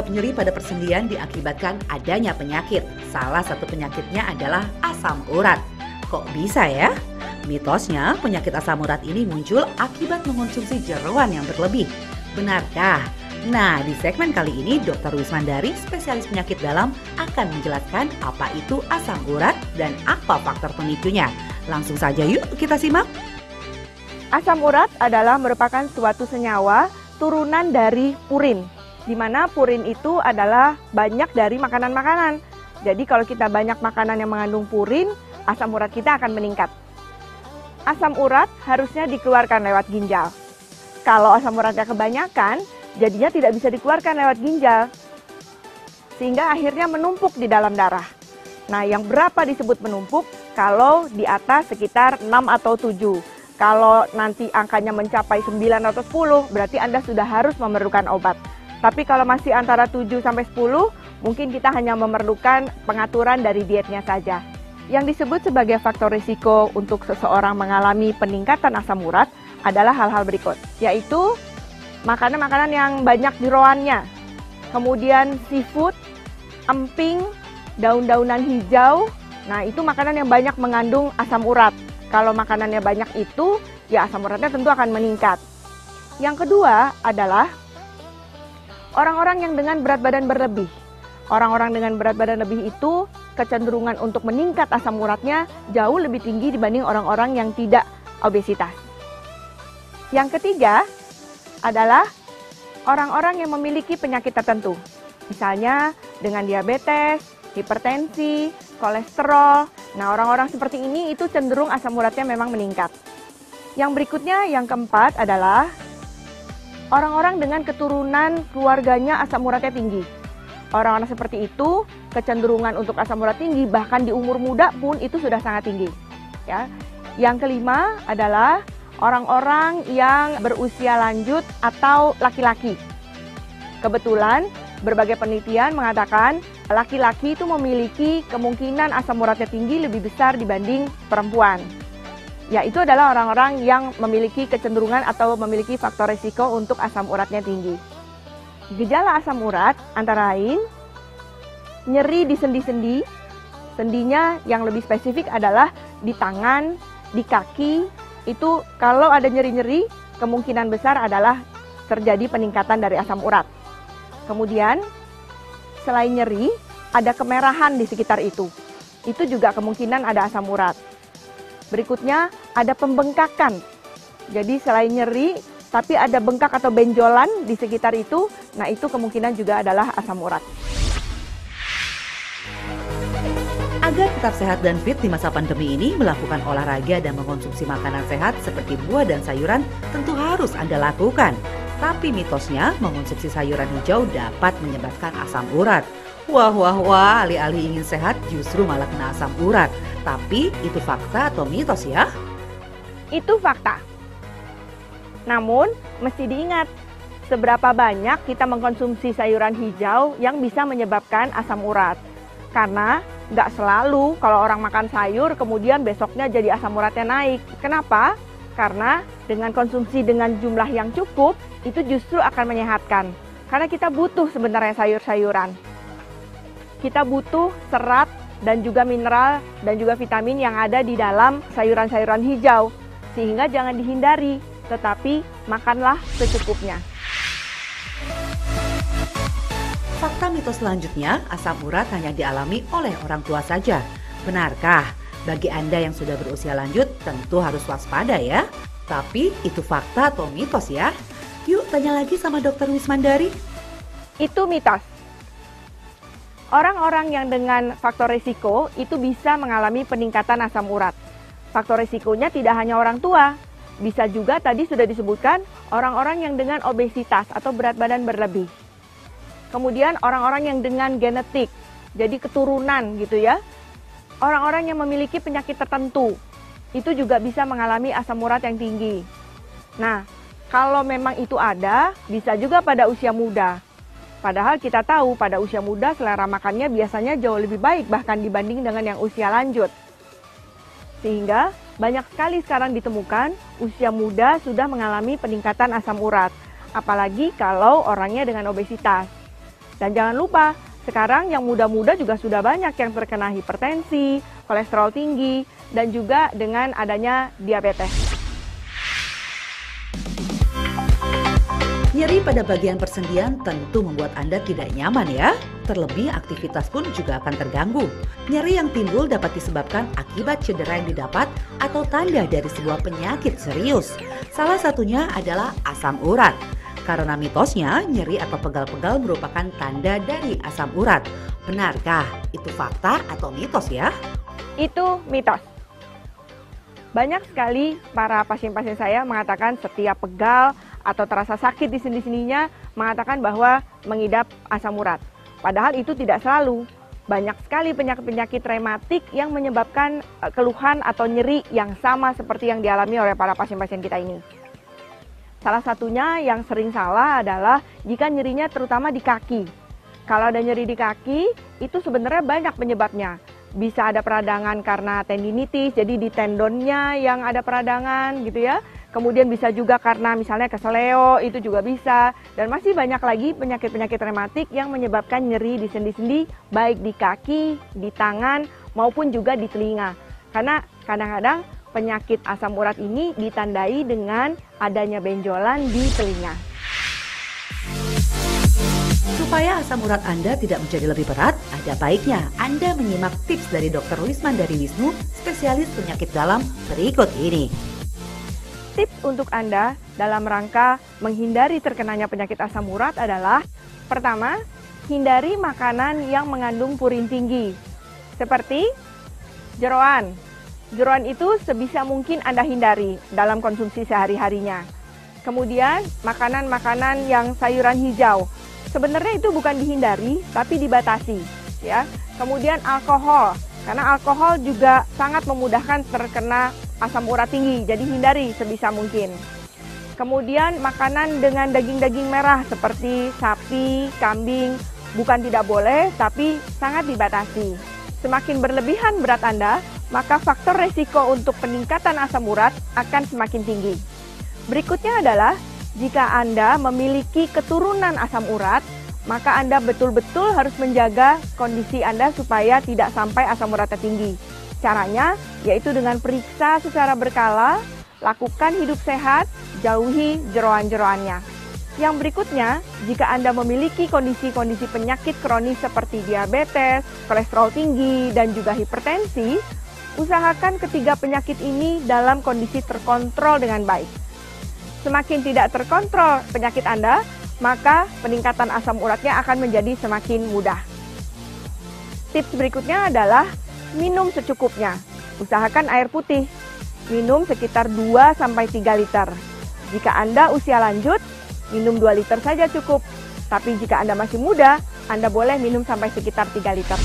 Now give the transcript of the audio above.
penyebab nyeri pada persendian diakibatkan adanya penyakit. Salah satu penyakitnya adalah asam urat. Kok bisa ya? Mitosnya penyakit asam urat ini muncul akibat mengonsumsi jeroan yang berlebih. Benarkah? Nah, di segmen kali ini Dr. Wismandari, spesialis penyakit dalam, akan menjelaskan apa itu asam urat dan apa faktor pemicunya. Langsung saja yuk kita simak. Asam urat adalah merupakan suatu senyawa turunan dari purin, di mana purin itu adalah banyak dari makanan-makanan. Jadi kalau kita banyak makanan yang mengandung purin, asam urat kita akan meningkat. Asam urat harusnya dikeluarkan lewat ginjal. Kalau asam uratnya kebanyakan, jadinya tidak bisa dikeluarkan lewat ginjal, sehingga akhirnya menumpuk di dalam darah. Nah, yang berapa disebut menumpuk? Kalau di atas sekitar 6 atau 7. Kalau nanti angkanya mencapai 9 atau 10, berarti Anda sudah harus memerlukan obat. Tapi kalau masih antara 7 sampai 10, mungkin kita hanya memerlukan pengaturan dari dietnya saja. Yang disebut sebagai faktor risiko untuk seseorang mengalami peningkatan asam urat adalah hal-hal berikut, yaitu makanan-makanan yang banyak jeroannya, kemudian seafood, emping, daun-daunan hijau. Nah, itu makanan yang banyak mengandung asam urat. Kalau makanannya banyak itu, ya asam uratnya tentu akan meningkat. Yang kedua adalah orang-orang yang dengan berat badan berlebih. Orang-orang dengan berat badan lebih itu kecenderungan untuk meningkat asam uratnya jauh lebih tinggi dibanding orang-orang yang tidak obesitas. Yang ketiga adalah orang-orang yang memiliki penyakit tertentu. Misalnya dengan diabetes, hipertensi, kolesterol. Nah, orang-orang seperti ini itu cenderung asam uratnya memang meningkat. Yang berikutnya, yang keempat adalah orang-orang dengan keturunan keluarganya asam uratnya tinggi. Orang-orang seperti itu kecenderungan untuk asam urat tinggi, bahkan di umur muda pun itu sudah sangat tinggi. Ya. Yang kelima adalah orang-orang yang berusia lanjut atau laki-laki. Kebetulan berbagai penelitian mengatakan laki-laki itu memiliki kemungkinan asam uratnya tinggi lebih besar dibanding perempuan. Ya, itu adalah orang-orang yang memiliki kecenderungan atau memiliki faktor risiko untuk asam uratnya tinggi. Gejala asam urat antara lain nyeri di sendi-sendi. Sendinya yang lebih spesifik adalah di tangan, di kaki. Itu kalau ada nyeri-nyeri, kemungkinan besar adalah terjadi peningkatan dari asam urat. Kemudian, selain nyeri, ada kemerahan di sekitar itu. Itu juga kemungkinan ada asam urat. Berikutnya, ada pembengkakan. Jadi selain nyeri, tapi ada bengkak atau benjolan di sekitar itu, nah itu kemungkinan juga adalah asam urat. Agar tetap sehat dan fit di masa pandemi ini, melakukan olahraga dan mengkonsumsi makanan sehat seperti buah dan sayuran tentu harus Anda lakukan. Tapi mitosnya mengonsumsi sayuran hijau dapat menyebabkan asam urat. Wah, alih-alih ingin sehat justru malah kena asam urat. Tapi itu fakta atau mitos ya? Itu fakta. Namun, mesti diingat, seberapa banyak kita mengkonsumsi sayuran hijau yang bisa menyebabkan asam urat. Karena nggak selalu kalau orang makan sayur kemudian besoknya jadi asam uratnya naik. Kenapa? Karena dengan konsumsi dengan jumlah yang cukup, itu justru akan menyehatkan. Karena kita butuh sebenarnya sayur-sayuran. Kita butuh serat dan juga mineral dan juga vitamin yang ada di dalam sayuran-sayuran hijau. Sehingga jangan dihindari, tetapi makanlah secukupnya. Fakta mitos selanjutnya, asam urat hanya dialami oleh orang tua saja. Benarkah? Bagi Anda yang sudah berusia lanjut, tentu harus waspada ya. Tapi itu fakta atau mitos ya? Yuk tanya lagi sama Dr. Wismandari. Itu mitos. Orang-orang yang dengan faktor risiko itu bisa mengalami peningkatan asam urat. Faktor risikonya tidak hanya orang tua, bisa juga tadi sudah disebutkan orang-orang yang dengan obesitas atau berat badan berlebih. Kemudian orang-orang yang dengan genetik, jadi keturunan gitu ya. Orang-orang yang memiliki penyakit tertentu, itu juga bisa mengalami asam urat yang tinggi. Nah, kalau memang itu ada, bisa juga pada usia muda. Padahal kita tahu pada usia muda selera makannya biasanya jauh lebih baik bahkan dibanding dengan yang usia lanjut. Sehingga banyak sekali sekarang ditemukan usia muda sudah mengalami peningkatan asam urat. Apalagi kalau orangnya dengan obesitas. Dan jangan lupa, sekarang yang muda-muda juga sudah banyak yang terkena hipertensi, kolesterol tinggi, dan juga dengan adanya diabetes. Nyeri pada bagian persendian tentu membuat Anda tidak nyaman ya. Terlebih aktivitas pun juga akan terganggu. Nyeri yang timbul dapat disebabkan akibat cedera yang didapat atau tanda dari sebuah penyakit serius. Salah satunya adalah asam urat. Karena mitosnya, nyeri atau pegal-pegal merupakan tanda dari asam urat. Benarkah itu fakta atau mitos ya? Itu mitos. Banyak sekali para pasien-pasien saya mengatakan setiap pegal atau terasa sakit di sendi-sendinya mengatakan bahwa mengidap asam urat. Padahal itu tidak selalu. Banyak sekali penyakit-penyakit rematik yang menyebabkan keluhan atau nyeri yang sama seperti yang dialami oleh para pasien-pasien kita ini. Salah satunya yang sering salah adalah jika nyerinya terutama di kaki. Kalau ada nyeri di kaki, itu sebenarnya banyak penyebabnya. Bisa ada peradangan karena tendinitis, jadi di tendonnya yang ada peradangan gitu ya. Kemudian bisa juga karena misalnya keseleo, itu juga bisa. Dan masih banyak lagi penyakit-penyakit rematik yang menyebabkan nyeri di sendi-sendi, baik di kaki, di tangan, maupun juga di telinga. Karena kadang-kadang penyakit asam urat ini ditandai dengan adanya benjolan di telinga. Supaya asam urat Anda tidak menjadi lebih berat, ada baiknya Anda menyimak tips dari Dr. Wismandari Wisnu, spesialis penyakit dalam berikut ini. Tips untuk Anda dalam rangka menghindari terkenanya penyakit asam urat adalah: pertama, hindari makanan yang mengandung purin tinggi, seperti jeroan. Jeroan itu sebisa mungkin Anda hindari dalam konsumsi sehari-harinya. Kemudian, makanan-makanan yang sayuran hijau. Sebenarnya itu bukan dihindari, tapi dibatasi, ya. Kemudian alkohol, karena alkohol juga sangat memudahkan terkena asam urat tinggi, jadi hindari sebisa mungkin. Kemudian makanan dengan daging-daging merah seperti sapi, kambing, bukan tidak boleh, tapi sangat dibatasi. Semakin berlebihan berat Anda, maka faktor resiko untuk peningkatan asam urat akan semakin tinggi. Berikutnya adalah, jika Anda memiliki keturunan asam urat, maka Anda betul-betul harus menjaga kondisi Anda supaya tidak sampai asam uratnya tinggi. Caranya yaitu dengan periksa secara berkala, lakukan hidup sehat, jauhi jeroan-jeroannya. Yang berikutnya, jika Anda memiliki kondisi-kondisi penyakit kronis seperti diabetes, kolesterol tinggi, dan juga hipertensi, usahakan ketiga penyakit ini dalam kondisi terkontrol dengan baik. Semakin tidak terkontrol penyakit Anda, maka peningkatan asam uratnya akan menjadi semakin mudah. Tips berikutnya adalah minum secukupnya. Usahakan air putih. Minum sekitar 2-3 liter. Jika Anda usia lanjut, minum 2 liter saja cukup. Tapi jika Anda masih muda, Anda boleh minum sampai sekitar 3 liter.